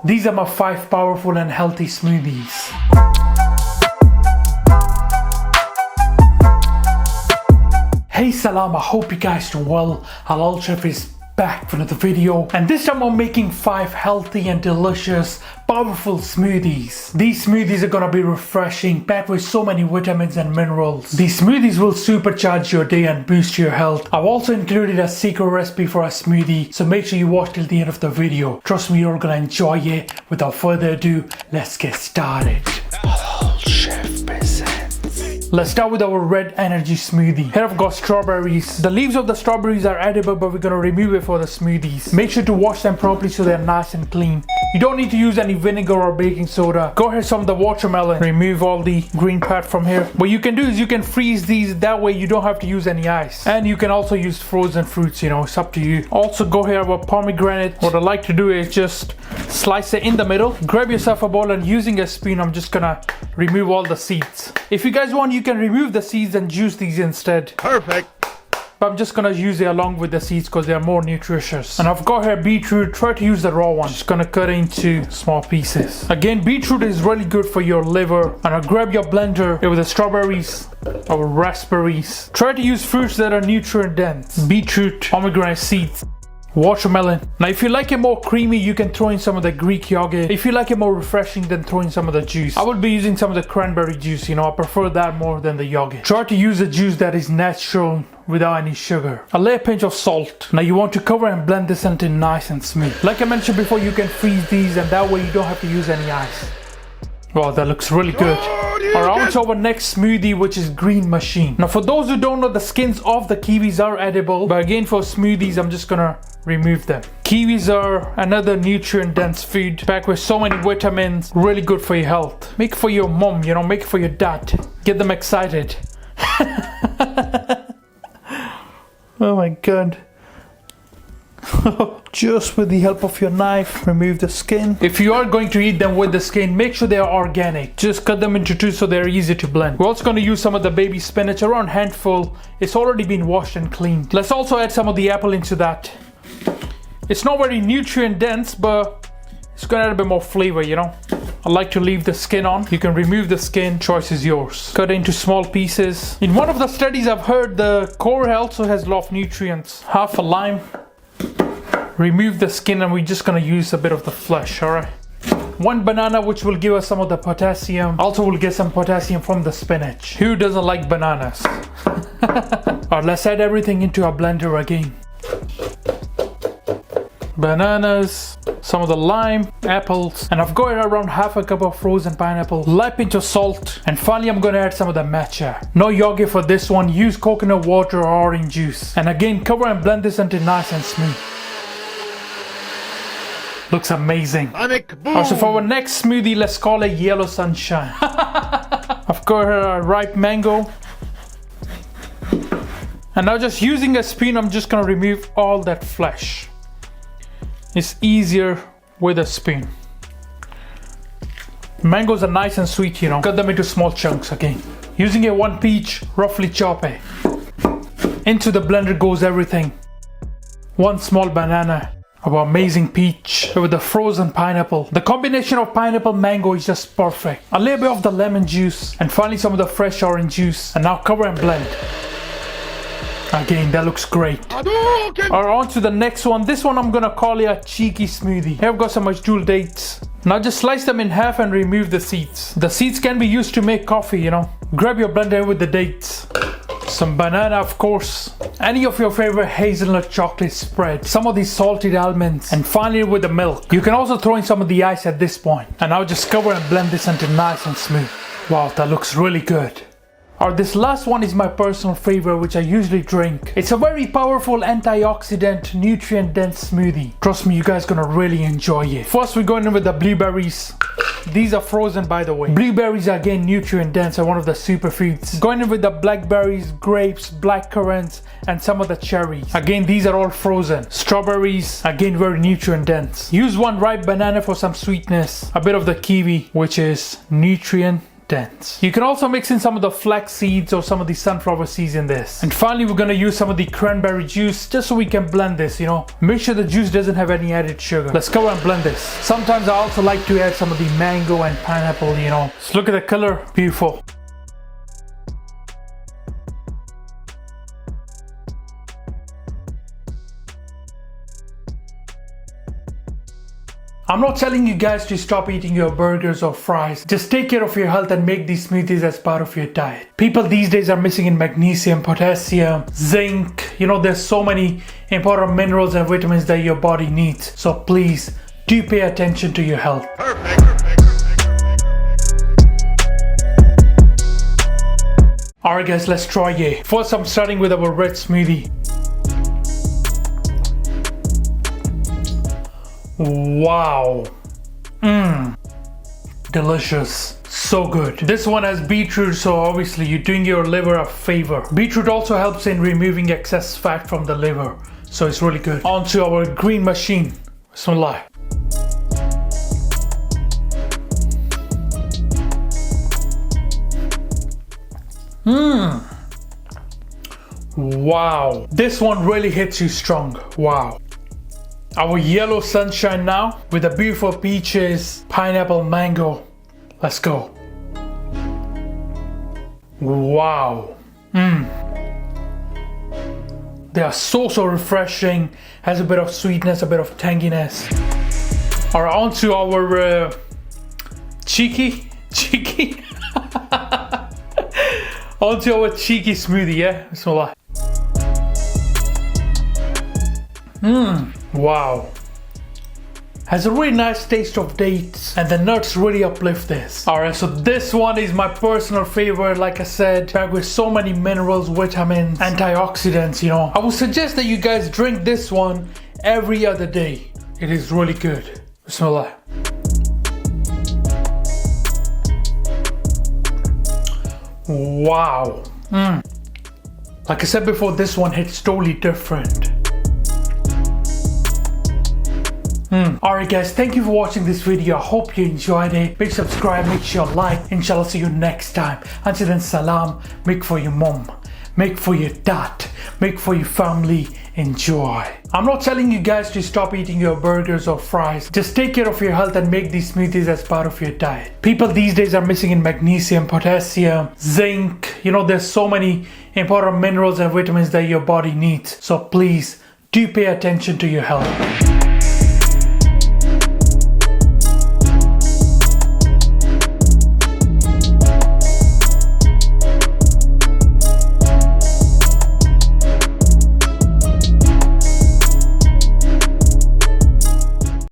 These are my 5 powerful and healthy smoothies. Hey Salam, I hope you guys doing well. Halal Chef is back for another video, and this time I'm making 5 healthy and delicious powerful smoothies. These smoothies are gonna be refreshing, packed with so many vitamins and minerals. These smoothies will supercharge your day and boost your health. I've also included a secret recipe for a smoothie, so make sure you watch till the end of the video. Trust me, you're gonna enjoy it. Without further ado, let's get started. Halal Chef presents. Let's start with our red energy smoothie. Here I've got strawberries. The leaves of the strawberries are edible, but we're gonna remove it for the smoothies. Make sure to wash them properly so they're nice and clean. You don't need to use any vinegar or baking soda. Go ahead, some of the watermelon. Remove all the green part from here. What you can do is you can freeze these, that way you don't have to use any ice. And you can also use frozen fruits, it's up to you. Also go here with pomegranate. What I like to do is just slice it in the middle. Grab yourself a bowl, and using a spoon, I'm just gonna remove all the seeds. If you guys want, you can remove the seeds and juice these instead. Perfect. But I'm just gonna use it along with the seeds because they are more nutritious. And I've got here beetroot. Try to use the raw one. Just gonna cut it into small pieces. Again, beetroot is really good for your liver. And I'll grab your blender with the strawberries or raspberries. Try to use fruits that are nutrient dense. Beetroot, pomegranate seeds, watermelon. Now if you like it more creamy, you can throw in some of the Greek yogurt. If you like it more refreshing, then throw in some of the juice. I will be using some of the cranberry juice, I prefer that more than the yogurt. Try to use a juice that is natural without any sugar. A little pinch of salt. Now you want to cover and blend this until nice and smooth. Like I mentioned before, you can freeze these, and that way you don't have to use any ice. Wow, that looks really good. Alright, on to our next smoothie, which is green machine. Now for those who don't know, the skins of the kiwis are edible, but again for smoothies I'm just gonna remove them. Kiwis are another nutrient dense food, packed with so many vitamins, really good for your health. Make it for your mom, make it for your dad. Get them excited. Oh my god. Just with the help of your knife, remove the skin. If you are going to eat them with the skin, make sure they are organic. Just cut them into 2 so they're easy to blend. We're also going to use some of the baby spinach, around handful. It's already been washed and cleaned. Let's also add some of the apple into that. It's not very nutrient dense, but it's going to add a bit more flavor, I like to leave the skin on. You can remove the skin, choice is yours. Cut it into small pieces. In one of the studies I've heard, the core also has a lot of nutrients. Half a lime. Remove the skin, and we're just gonna use a bit of the flesh, alright? 1 banana, which will give us some of the potassium. Also we'll get some potassium from the spinach. Who doesn't like bananas? Alright, let's add everything into our blender again. Bananas, some of the lime, apples, and I've got around half a cup of frozen pineapple, light pinch of salt, and finally I'm going to add some of the matcha. No yogurt for this one, use coconut water or orange juice. And again, cover and blend this until nice and smooth. Looks amazing. Also for our next smoothie, let's call it yellow sunshine. I've got a ripe mango. And now just using a spoon, I'm just going to remove all that flesh. It's easier with a spoon. Mangoes are nice and sweet, Cut them into small chunks again. Using a 1 peach, roughly chop it. Into the blender goes everything. 1 small banana. Our amazing peach with the frozen pineapple. The combination of pineapple mango is just perfect. A little bit of the lemon juice, and finally some of the fresh orange juice. And now cover and blend. Again, that looks great. Alright, on to the next one. This one I'm gonna call it a cheeky smoothie. Here I've got some Majdool dates. Now just slice them in half and remove the seeds. The seeds can be used to make coffee, Grab your blender with the dates. Some banana, of course. Any of your favorite hazelnut chocolate spread. Some of these salted almonds. And finally with the milk. You can also throw in some of the ice at this point. And now just cover and blend this until nice and smooth. Wow, that looks really good. This last one is my personal favorite, which I usually drink. It's a very powerful antioxidant, nutrient-dense smoothie. Trust me, you guys gonna really enjoy it. First, we're going in with the blueberries. These are frozen, by the way. Blueberries are again nutrient-dense, are one of the superfoods. Going in with the blackberries, grapes, blackcurrants, and some of the cherries. Again, these are all frozen. Strawberries, again very nutrient-dense. Use 1 ripe banana for some sweetness. A bit of the kiwi, which is nutrient dense. You can also mix in some of the flax seeds or some of the sunflower seeds in this. And finally, we're gonna use some of the cranberry juice just so we can blend this, you know. Make sure the juice doesn't have any added sugar. Let's go and blend this. Sometimes I also like to add some of the mango and pineapple, you know. Just look at the color, beautiful. I'm not telling you guys to stop eating your burgers or fries. Just take care of your health and make these smoothies as part of your diet. People these days are missing in magnesium, potassium, zinc. You know, there's so many important minerals and vitamins that your body needs. So please, do pay attention to your health. Alright guys, let's try it. First I'm starting with our red smoothie. Wow. Delicious. So good. This one has beetroot, so obviously you're doing your liver a favor. Beetroot also helps in removing excess fat from the liver, so it's really good. On to our green machine. Bismillah. Wow. This one really hits you strong. Wow. Our yellow sunshine now with the beautiful peaches, pineapple, mango. Let's go. Wow. They are so refreshing. Has a bit of sweetness, a bit of tanginess. Alright, on to our cheeky. On to our cheeky smoothie, yeah? Bismillah. Wow. Has a really nice taste of dates and the nuts really uplift this. Alright, so this one is my personal favorite. Like I said, packed with so many minerals, vitamins, antioxidants, you know. I would suggest that you guys drink this one every other day. It is really good. Bismillah. Wow. Like I said before, this one hits totally different. Alright guys, thank you for watching this video. I hope you enjoyed it. Make sure subscribe, make sure like. Inshallah, see you next time. Until then, salam. Make for your mom, make for your dad, make for your family. Enjoy. I'm not telling you guys to stop eating your burgers or fries. Just take care of your health and make these smoothies as part of your diet. People these days are missing in magnesium, potassium, zinc. You know, there's so many important minerals and vitamins that your body needs. So please, do pay attention to your health.